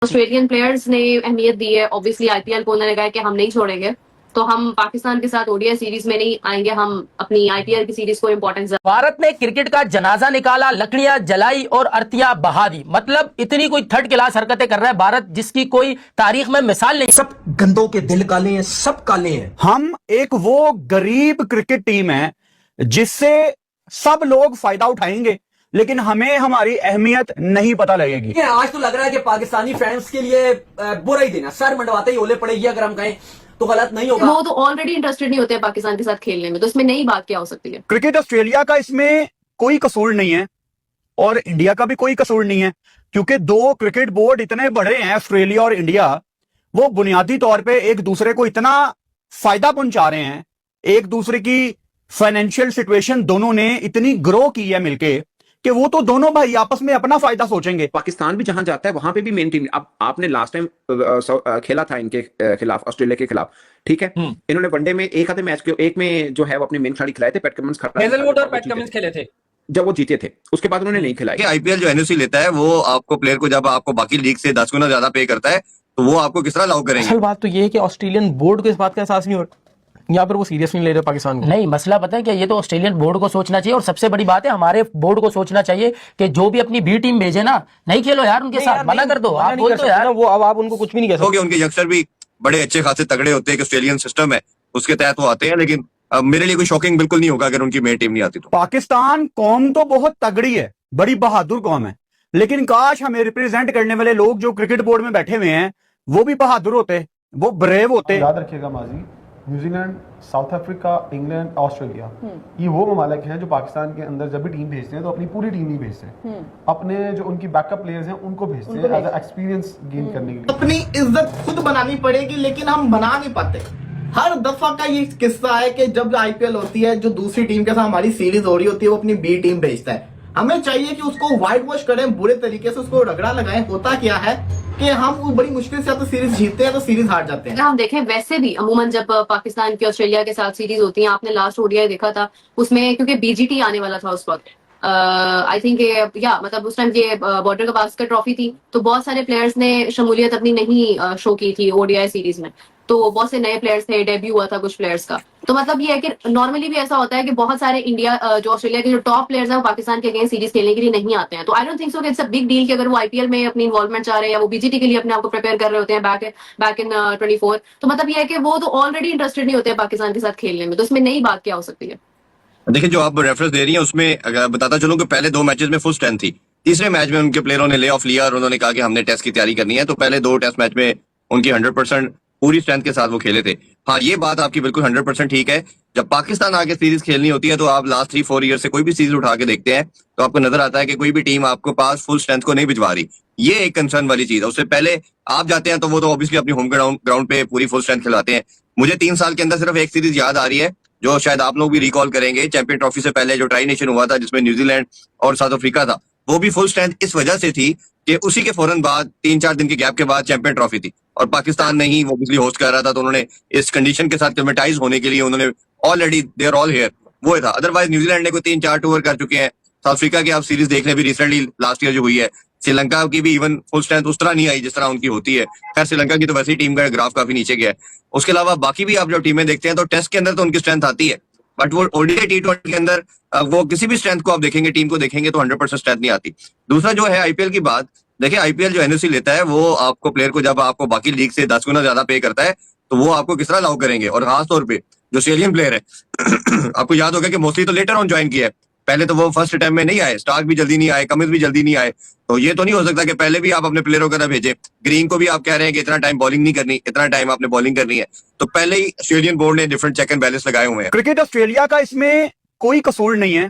Australian players ने अहमियत दी है। ऑब्वियसली आईपीएल को उन्होंने कहा कि हम नहीं छोड़ेंगे, तो हम पाकिस्तान के साथ ओडीआई सीरीज में नहीं आएंगे, हम अपनी आईपीएल की सीरीज को इंपॉर्टेंस। भारत ने क्रिकेट का जनाजा निकाला, लकड़ियां जलाई और अर्थियां बहा दी। मतलब इतनी कोई थर्ड क्लास हरकतें कर रहा है भारत जिसकी कोई तारीख में मिसाल नहीं। सब गंदों के दिल काले हैं, सब काले हैं। हम एक वो गरीब क्रिकेट टीम है जिससे सब लोग फायदा उठाएंगे, लेकिन हमें हमारी अहमियत नहीं पता लगेगी। आज तो लग रहा है कि पाकिस्तानी फैंस के लिए बुरा ही दिन है, सर मंडवाते ही ओले पड़ेगी अगर हम कहें तो गलत नहीं होगा। वो तो ऑलरेडी इंटरेस्टेड नहीं होते हैं पाकिस्तान के साथ खेलने में, तो इसमें नई बात क्या हो सकती है। क्रिकेट ऑस्ट्रेलिया का इसमें कोई कसूर नहीं है और इंडिया का भी कोई कसूर नहीं है, क्योंकि दो क्रिकेट बोर्ड इतने बड़े हैं, ऑस्ट्रेलिया और इंडिया, वो बुनियादी तौर पे एक दूसरे को इतना फायदा पहुंचा रहे हैं, एक दूसरे की फाइनेंशियल सिचुएशन दोनों ने इतनी ग्रो की है मिलके कि वो तो दोनों भाई आपस में अपना फायदा सोचेंगे। पाकिस्तान भी जहां जाता है वहां पे भी मेन टीम। अब आपने लास्ट टाइम खेला था इनके खिलाफ, ऑस्ट्रेलिया के खिलाफ, ठीक है। इन्होंने वनडे में एक आधे मैच के एक में जो है वो अपने मेन खिलाड़ी खिलाए थे, पैट कमिंस हेजलवुड और पैट कमिंस खेले थे जब वो जीते थे, उसके बाद उन्होंने नहीं खिलाया। आईपीएल जो एनओसी लेता है वो आपको प्लेयर को जब आपको बाकी लीग से 10 गुना ज्यादा पे करता है तो वो आपको किस तरह अलाउ करेंगे। असल बात तो ये है कि ऑस्ट्रेलियन बोर्ड को इस बात का एहसास नहीं हो रहा, या फिर वो सीरियस नहीं ले रहे पाकिस्तान को। नहीं, मसला पता है क्या, ये तो ऑस्ट्रेलियन बोर्ड को सोचना चाहिए और सबसे बड़ी बात है हमारे बोर्ड को सोचना चाहिए कि जो भी अपनी बी टीम भेजे ना, नहीं खेलो यार उनके साथ, मना कर दो। आप बोल दो यार, वो अब आप उनको कुछ भी नहीं कह सकते। उनके यंगस्टर भी बड़े अच्छे खासे तगड़े होते हैं कि ऑस्ट्रेलियन सिस्टम है उसके तहत वो आते हैं, लेकिन मेरे लिए कोई शॉकिंग बिल्कुल नहीं होगा अगर उनकी मेन टीम नहीं आती तो। पाकिस्तान कौम तो बहुत तगड़ी है, बड़ी बहादुर कौम है, लेकिन काश हमें रिप्रेजेंट करने वाले लोग जो क्रिकेट बोर्ड में बैठे हुए हैं वो भी बहादुर होते, वो ब्रेव होते। याद रखिएगा माजी, New Zealand, south Africa, England, Australia, ये वो ममालिक हैं जो पाकिस्तान के अंदर जब भी टीम भेजते हैं तो अपनी पूरी टीम नहीं भेजते, अपने जो उनकी बैकअप प्लेयर्स हैं उनको भेजते हैं एज एक्सपीरियंस गेन करने के लिए। अपनी इज्जत खुद बनानी पड़ेगी, लेकिन हम बना नहीं पाते। हर दफा का ये किस्सा है कि जब आईपीएल होती है, जो दूसरी टीम के साथ हमारी सीरीज हो रही होती है, वो अपनी बी टीम भेजता है। हमें चाहिए कि उसको व्हाइट वॉश करें, बुरे तरीके से उसको रगड़ा लगाएं। होता क्या है कि हम बड़ी मुश्किल से तो सीरीज जीतते हैं तो सीरीज हार जाते हैं। हम देखें वैसे भी अमूमन जब पाकिस्तान की ऑस्ट्रेलिया के साथ सीरीज होती है, आपने लास्ट ओडीआई देखा था उसमें, क्योंकि बीजीटी आने वाला था उस वक्त, आई थिंक या मतलब उस टाइम ये बॉर्डर गवास्कर ट्रॉफी थी, तो बहुत सारे प्लेयर्स ने शमूलियत अपनी नहीं शो की थी ओडीआई सीरीज में, तो बहुत से नए प्लेयर्स थे, डेब्यू हुआ था कुछ प्लेयर्स का। तो मतलब ये है कि नॉर्मली भी ऐसा होता है कि बहुत सारे इंडिया जो ऑस्ट्रेलिया के जो टॉप प्लेयर्स हैं वो पाकिस्तान के अगेंस्ट सीरीज खेलने के लिए नहीं आते हैं। तो आई डोंट थिंक सो कि इट्स अ बिग डील कि अगर वो आईपीएल में अपनी इन्वॉल्वमेंट चाह रहे हैं या वो बीजीटी के लिए अपने आप को प्रिपेयर कर रहे होते हैं बैक इन 24, तो मतलब ये है कि वो तो ऑलरेडी इंटरेस्टेड नहीं होते हैं पाकिस्तान के साथ खेलने में, तो इसमें नई बात क्या हो सकती है। देखिए, जो आप रेफरेंस दे रही हैं उसमें अगर बताता चलूं कि पहले 2 मैचेस में फुल स्ट्रेंथ थी, तीसरे मैच में उनके प्लेयरों ने ले ऑफ लिया और उन्होंने कहा कि हमने टेस्ट की तैयारी करनी है, तो पहले 2 टेस्ट मैच में उनकी 100% पूरी स्ट्रेंथ के साथ वो खेले थे। हाँ, ये बात आपकी बिल्कुल 100% ठीक है। जब पाकिस्तान आगे सीरीज खेलनी होती है तो आप लास्ट 3-4 ईयर से कोई भी सीरीज उठा के देखते हैं तो आपको नजर आता है कि कोई भी टीम आपको पास फुल स्ट्रेंथ को नहीं भिजवा रही। ये एक कंसर्न वाली चीज है। उससे पहले आप जाते हैं तो वो तो ऑब्वियसली अपनी होम ग्राउंड पे पूरी फुल स्ट्रेंथ खिलाते हैं। मुझे 3 साल के अंदर सिर्फ एक सीरीज याद आ रही है जो शायद आप लोग भी रिकॉल करेंगे, चैंपियन ट्रॉफी से पहले जो ट्राई नेशन हुआ था जिसमें न्यूजीलैंड और साउथ अफ्रीका था, वो भी फुल स्ट्रेंथ इस वजह से थी कि उसी के फौरन बाद 3-4 दिन के गैप के बाद चैंपियन ट्रॉफी थी और पाकिस्तान नहीं वो बिजली होस्ट कर रहा था, तो उन्होंने इस कंडीशन के साथ क्लेमेटाइज होने के लिए उन्होंने already they are all here वो था। अदरवाइज न्यूजीलैंड ने कोई 3-4 टूर कर चुके हैं। साउथ अफ्रीका की आप सीरीज देख लें भी रिसेंटली लास्ट ईयर जो हुई है, श्रीलंका की भी इवन फुल स्ट्रेंथ उस तरह नहीं आई जिस तरह उनकी होती है। खैर, श्रीलंका की तो वैसे ही टीम का ग्राफ काफी नीचे गया है। उसके अलावा बाकी भी आप जब टीमें देखते हैं तो टेस्ट के अंदर तो उनकी स्ट्रेंथ आती है, बट वो ओडीआई T20 के अंदर वो किसी भी स्ट्रेंथ को आप देखेंगे, टीम को देखेंगे तो 100% स्ट्रेंथ नहीं आती। दूसरा जो है आईपीएल की बात, देखिए आईपीएल जो एनओसी लेता है वो आपको प्लेयर को जब आपको बाकी लीग से 10 गुना ज्यादा पे करता है तो वो आपको किस तरह अलाउ करेंगे। और खासतौर पे जो ऑस्ट्रेलियन प्लेयर है आपको याद होगा कि मोस्टली तो लेटर ऑन ज्वाइन किया है, पहले तो वो फर्स्ट अटेम्प्ट में नहीं आए, स्टार्क भी जल्दी नहीं आए, कमिंस भी जल्दी नहीं आए, तो ये तो नहीं हो सकता कि पहले भी आप अपने प्लेयरों का भेजे। ग्रीन को भी आप कह रहे हैं कि इतना टाइम बॉलिंग नहीं करनी, इतना टाइम आपने बॉलिंग करनी है, तो पहले ही ऑस्ट्रेलियन बोर्ड ने डिफरेंट चेक एंड बैलेंस लगाए हुए हैं। क्रिकेट ऑस्ट्रेलिया का इसमें कोई कसूर नहीं है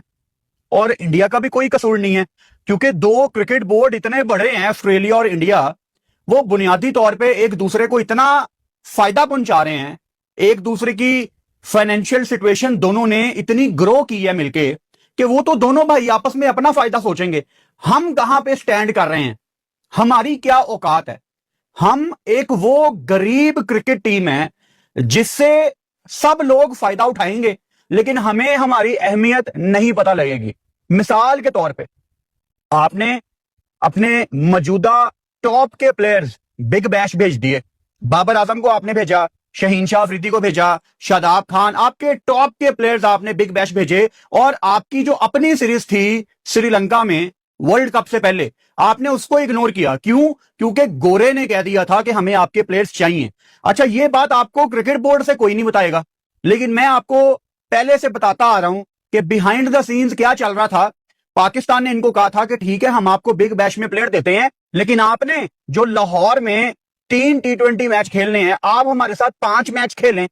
और इंडिया का भी कोई कसूर नहीं है, क्योंकि दो क्रिकेट बोर्ड इतने बड़े हैं, ऑस्ट्रेलिया और इंडिया, वो बुनियादी तौर पे एक दूसरे को इतना फायदा पहुंचा रहे हैं, एक दूसरे की फाइनेंशियल सिचुएशन दोनों ने इतनी ग्रो की है मिलके कि वो तो दोनों भाई आपस में अपना फायदा सोचेंगे। हम कहां पे स्टैंड कर रहे हैं, हमारी क्या औकात है। हम एक वो गरीब क्रिकेट टीम है जिससे सब लोग फायदा उठाएंगे, लेकिन हमें हमारी अहमियत नहीं पता लगेगी। मिसाल के तौर पे आपने अपने मौजूदा टॉप के प्लेयर्स बिग बैश भेज दिए। बाबर आजम को आपने भेजा, शहीन शाह अफरीदी को भेजा, शादाब खान, आपके टॉप के प्लेयर्स आपने बिग बैश भेजे। और आपकी जो अपनी सीरीज थी श्रीलंका में वर्ल्ड कप से पहले, आपने उसको इग्नोर किया। क्यों? क्योंकि गोरे ने कह दिया था कि हमें आपके प्लेयर्स चाहिए। अच्छा, ये बात आपको क्रिकेट बोर्ड से कोई नहीं बताएगा, लेकिन मैं आपको पहले से बताता आ रहा हूं कि बिहाइंड द सीन्स क्या चल रहा था। पाकिस्तान ने इनको कहा था कि ठीक है, हम आपको बिग बैश में प्लेयर देते हैं, लेकिन आपने जो लाहौर में 3 T20 मैच खेलने हैं, आप हमारे साथ 5 मैच खेलें,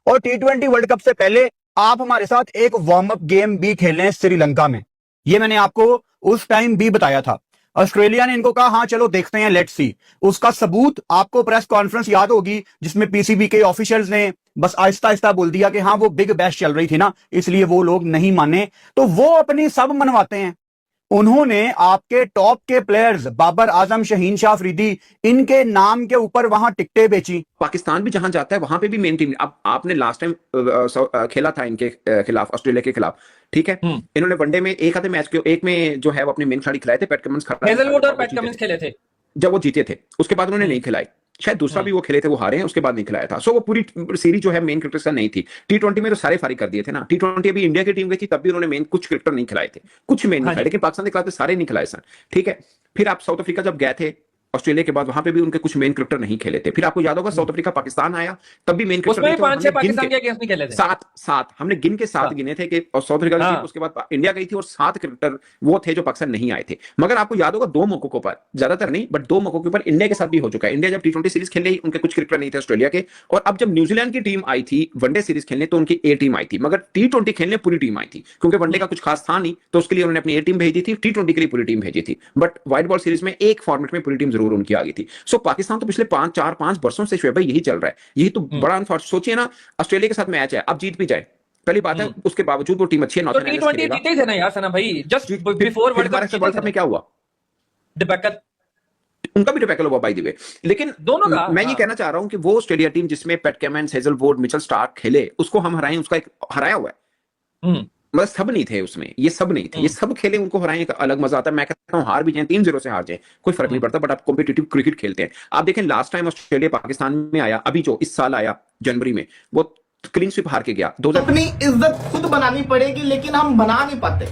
और T20 वर्ल्ड कप से पहले आप हमारे साथ एक वार्म अप गेम भी खेलें श्रीलंका में। ये मैंने आपको उस टाइम भी बताया था। ऑस्ट्रेलिया ने इनको कहा हाँ चलो देखते हैं, लेट्स सी। उसका सबूत आपको प्रेस कॉन्फ्रेंस याद होगी, जिसमें पीसीबी के ऑफिशियल्स ने बस आहिस्ता आहिस्ता बोल दिया कि हाँ वो बिग बैश चल रही थी ना, इसलिए वो लोग नहीं माने, तो वो अपनी सब मनवाते हैं। उन्होंने आपके टॉप के प्लेयर्स बाबर आजम, शहीन शाह अफरीदी, इनके नाम के ऊपर वहां टिकटें बेची। पाकिस्तान भी जहां जाता है वहां पे भी मेन टीम। अब आपने लास्ट टाइम खेला था इनके खिलाफ, ऑस्ट्रेलिया के खिलाफ, ठीक है। इन्होंने वनडे में एक आधे मैच के एक में जो है वो अपने मेन खिलाड़ी खिलाए थे, पैट कमिंस हेजलवुड और पैट कमिंस खेले थे जब वो जीते थे। उसके बाद उन्होंने नहीं खिलाई, शायद दूसरा भी वो खेले थे, वो हारे हैं, उसके बाद नहीं खिलाया था। सो वो पूरी सीरीज जो है मेन क्रिकेटर्स का नहीं थी। T20 में तो सारे फारिग कर दिए थे ना। T20 अभी इंडिया की टीम गई थी, तब भी उन्होंने मेन कुछ क्रिकेटर नहीं खिलाए थे, कुछ मेन नहीं खिलाए, लेकिन पाकिस्तान के खिलाफ सारे नहीं खिलाए सर, ठीक है। फिर आप साउथ अफ्रीका जब गए थे ऑस्ट्रेलिया के बाद, वहां पे भी उनके कुछ मेन क्रिकेटर नहीं खेले थे। फिर आपको याद होगा साउथ अफ्रीका पाकिस्तान आया, तब भी मेन उसमें 5-6 पाकिस्तान के अगेंस्ट में खेले थे। सात हमने गिन के 7 गिने थे कि साउथ अफ्रीका की, उसके बाद इंडिया गई थी और 7 क्रिकेटर वो थे जो पाकिस्तान नहीं आए थे। मगर आपको याद होगा 2 मौकों पर, ज्यादातर नहीं बट 2 मौकों के ऊपर इंडिया के साथ भी हो चुका है। इंडिया जब T20 सीरीज खेल रही, उनके कुछ क्रिकेटर नहीं थे ऑस्ट्रेलिया के, और अब जब न्यूजीलैंड की टीम आई थी वनडे सीरीज खेलने, तो उनकी A टीम आई थी, मगर T20 खेलने पूरी टीम आई थी, क्योंकि वनडे का कुछ खास था नहीं, तो उसके लिए उन्होंने अपनी A टीम भेजी थी, T20 के लिए पूरी टीम भेजी थी। बट व्हाइट बॉल सीरीज में एक फॉर्मेट में पूरी टीम जरूर उनकी आ गई थी। सो पाकिस्तान तो पिछले 5 वर्षों से शोएब भाई यही चल रहा है। यही तो बड़ा अनफॉर्चुनेट, सोचिए ना, ऑस्ट्रेलिया के साथ मैच है, अब जीत भी जाए, पहली बात है, उसके बावजूद वो टीम अच्छी है, तो T20 जीते ही थे ना यार सना भाई, जस्ट बिफोर वर्ल्ड कप में क्या हुआ, डिबैकल, उनका भी डिबैकल हुआ बाय द वे। लेकिन दोनों का मैं ये कहना चाह रहा हूं कि वो ऑस्ट्रेलिया टीम जिसमें PAT Cummins, Hazlewood, Mitchell Starc खेले, उसको हम हराएं, उसका एक हराया हुआ है। मतलब सब नहीं थे उसमें, ये सब नहीं थे, ये सब खेले, उनको हराएं एक अलग मजा आता है। मैं कहता हूं हार भी जाए, 3-0 से हार जाए, कोई फर्क नहीं पड़ता, बट आप कॉम्पिटिटिव क्रिकेट खेलते हैं। आप देखें लास्ट टाइम ऑस्ट्रेलिया पाकिस्तान में आया, अभी जो इस साल आया जनवरी में, वो क्लीन स्वीप हार के गया। अपनी इज्जत खुद बनानी पड़ेगी, लेकिन हम बना नहीं पाते।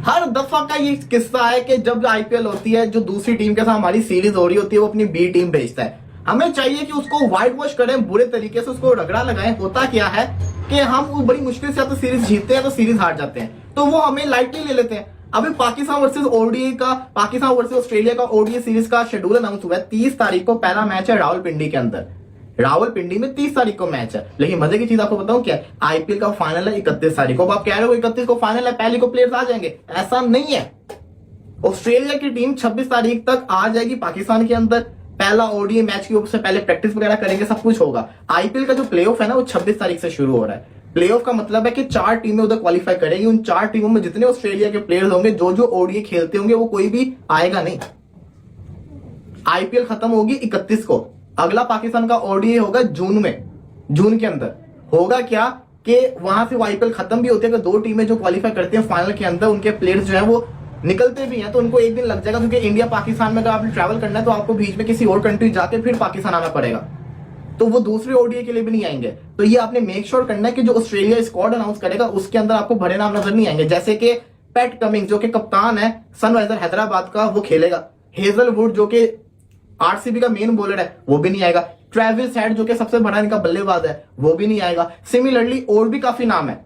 हर दफा का ये किस्सा है कि जब आईपीएल होती है, जो दूसरी टीम के साथ हमारी सीरीज हो रही होती है, वो अपनी बी टीम भेजता है। हमें चाहिए कि उसको व्हाइट वॉश करें, बुरे तरीके से उसको रगड़ा लगाएं। होता क्या है कि हम बड़ी मुश्किल से तो सीरीज जीतते हैं, तो सीरीज हार जाते हैं, तो वो हमें लाइटली ले लेते हैं। अभी पाकिस्तान वर्सेस ओडीआई का, पाकिस्तान वर्सेस ऑस्ट्रेलिया का ओडीआई सीरीज का शेड्यूल अनाउंस हुआ है। 30 तारीख को पहला मैच है रावलपिंडी के अंदर, रावलपिंडी में 30 तारीख को मैच है। लेकिन मजे की चीज आपको बताऊं क्या, आईपीएल का फाइनल है 31 तारीख को। आप कह रहे हो 31 को फाइनल है, पहले को प्लेयर्स आ जाएंगे, ऐसा नहीं है। ऑस्ट्रेलिया की टीम 26 तारीख तक आ जाएगी पाकिस्तान के अंदर, पहला ओडीआई मैच की उससे पहले प्रैक्टिस वगैरह करेंगे, सब कुछ होगा। आईपीएल का जो प्लेऑफ है ना, वो 26 तारीख से शुरू हो रहा है। प्लेऑफ का मतलब है कि 4 टीमें उधर क्वालिफाई करेंगी। उन 4 टीमों में जितने ऑस्ट्रेलिया के प्लेयर्स होंगे, जो ओडीआई खेलते होंगे, वो कोई भी आएगा नहीं। आईपीएल खत्म होगी 31 को, अगला पाकिस्तान का ओडीआई होगा जून में, जून के अंदर। होगा क्या कि वहां से आईपीएल खत्म भी होती है, 2 टीमें जो क्वालिफाई करती हैं फाइनल के अंदर, उनके प्लेयर्स जो है वो निकलते भी हैं, तो उनको एक दिन लग जाएगा, क्योंकि इंडिया पाकिस्तान में अगर आपने ट्रैवल करना है तो आपको बीच में किसी और कंट्री जाके फिर पाकिस्तान आना पड़ेगा, तो वो दूसरे ओडीआई के लिए भी नहीं आएंगे। तो ये आपने मेक श्योर करना है कि जो ऑस्ट्रेलिया स्क्वाड अनाउंस करेगा उसके अंदर आपको बड़े नाम नजर नहीं आएंगे। जैसे कि पैट कमिंस जो कि कप्तान है सनराइजर हैदराबाद का, वो खेलेगा। हेजलवुड जो कि आरसीबी का मेन बॉलर है, वो भी नहीं आएगा। ट्रेविस हेड जो कि सबसे बड़ा इनका बल्लेबाज है, वो भी नहीं आएगा। सिमिलरली और भी काफी नाम है,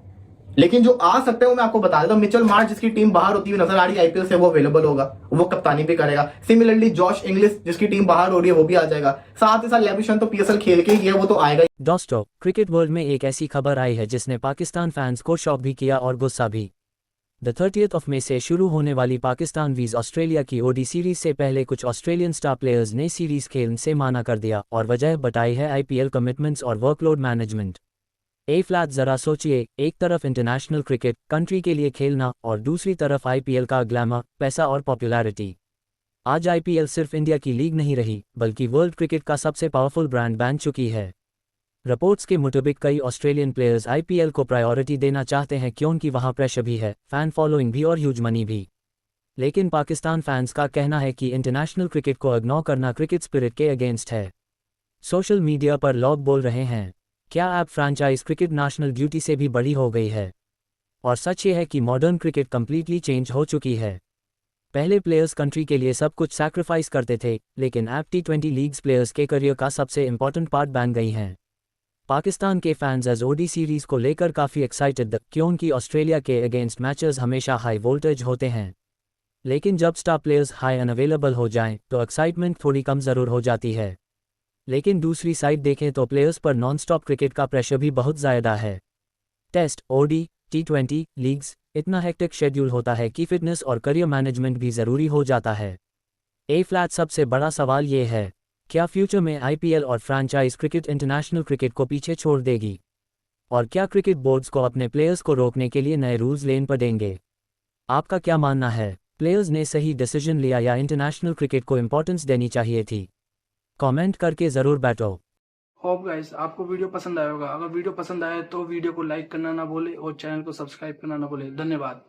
लेकिन जो आ सकते हैं वो मैं आपको बता देता हूं। मिचेल मार्श जिसकी टीम बाहर होती हुई नजर आ रही है आईपीएल से, वो अवेलेबल होगा, वो कप्तानी भी करेगा। सिमिलरली जॉश इंग्लिश जिसकी टीम बाहर हो रही है, वो भी आ जाएगा। साथ ही साथ लेविशन तो पीएसएल खेल के ही गया, वो तो आएगा। दोस्तों, क्रिकेट वर्ल्ड में एक ऐसी खबर आई है जिसने पाकिस्तान फैंस को शॉक भी किया और गुस्सा भी। द 30 मई से शुरू होने वाली पाकिस्तान वीज ऑस्ट्रेलिया की ओडी सीरीज से पहले कुछ ऑस्ट्रेलियन स्टार प्लेयर्स ने सीरीज खेलने से माना कर दिया, और वजह बताई है आईपीएल कमिटमेंट्स और वर्कलोड मैनेजमेंट। फ्लैट जरा सोचिए, एक तरफ इंटरनेशनल क्रिकेट कंट्री के लिए खेलना और दूसरी तरफ आईपीएल का ग्लैमर, पैसा और पॉपुलैरिटी। आज आईपीएल सिर्फ इंडिया की लीग नहीं रही, बल्कि वर्ल्ड क्रिकेट का सबसे पावरफुल ब्रांड बन चुकी है। रिपोर्ट्स के मुताबिक कई ऑस्ट्रेलियन प्लेयर्स आईपीएल को प्रायोरिटी देना चाहते हैं, क्योंकि वहां प्रेशर भी है, फैन फॉलोइंग भी और ह्यूज मनी भी। लेकिन पाकिस्तान फैंस का कहना है कि इंटरनेशनल क्रिकेट को इग्नोर करना क्रिकेट स्पिरिट के अगेंस्ट है। सोशल मीडिया पर लोग बोल रहे हैं, क्या अब फ्रेंचाइज क्रिकेट नेशनल ड्यूटी से भी बड़ी हो गई है? और सच ये है कि मॉडर्न क्रिकेट कंप्लीटली चेंज हो चुकी है। पहले प्लेयर्स कंट्री के लिए सब कुछ सैक्रिफाइस करते थे, लेकिन अब T20 लीग्स प्लेयर्स के करियर का सबसे इंपॉर्टेंट पार्ट बन गई हैं। पाकिस्तान के फैंस एज ओडी सीरीज को लेकर काफ़ी एक्साइटेड क्योंकि ऑस्ट्रेलिया के अगेंस्ट मैचेस हमेशा हाई वोल्टेज होते हैं। लेकिन जब स्टार प्लेयर्स हाई अनअवेलेबल हो जाएं तो एक्साइटमेंट थोड़ी कम ज़रूर हो जाती है। लेकिन दूसरी साइड देखें तो प्लेयर्स पर नॉन स्टॉप क्रिकेट का प्रेशर भी बहुत ज़्यादा है। टेस्ट, ओडी, T20 लीग्स, इतना हेक्टिक शेड्यूल होता है कि फिटनेस और करियर मैनेजमेंट भी ज़रूरी हो जाता है। फ्लैट सबसे बड़ा सवाल ये है, क्या फ्यूचर में IPL और फ्रेंचाइज क्रिकेट इंटरनेशनल क्रिकेट को पीछे छोड़ देगी? और क्या क्रिकेट बोर्ड्स को अपने प्लेयर्स को रोकने के लिए नए रूल्स लेन पड़ेंगे? आपका क्या मानना है? प्लेयर्स ने सही डिसीजन लिया या इंटरनेशनल क्रिकेट को इंपॉर्टेंस देनी चाहिए थी? कमेंट करके ज़रूर बैठो। होप गाइस आपको वीडियो पसंद आया होगा। अगर वीडियो पसंद आया तो वीडियो को लाइक करना ना भूले और चैनल को सब्सक्राइब करना ना भूले। धन्यवाद।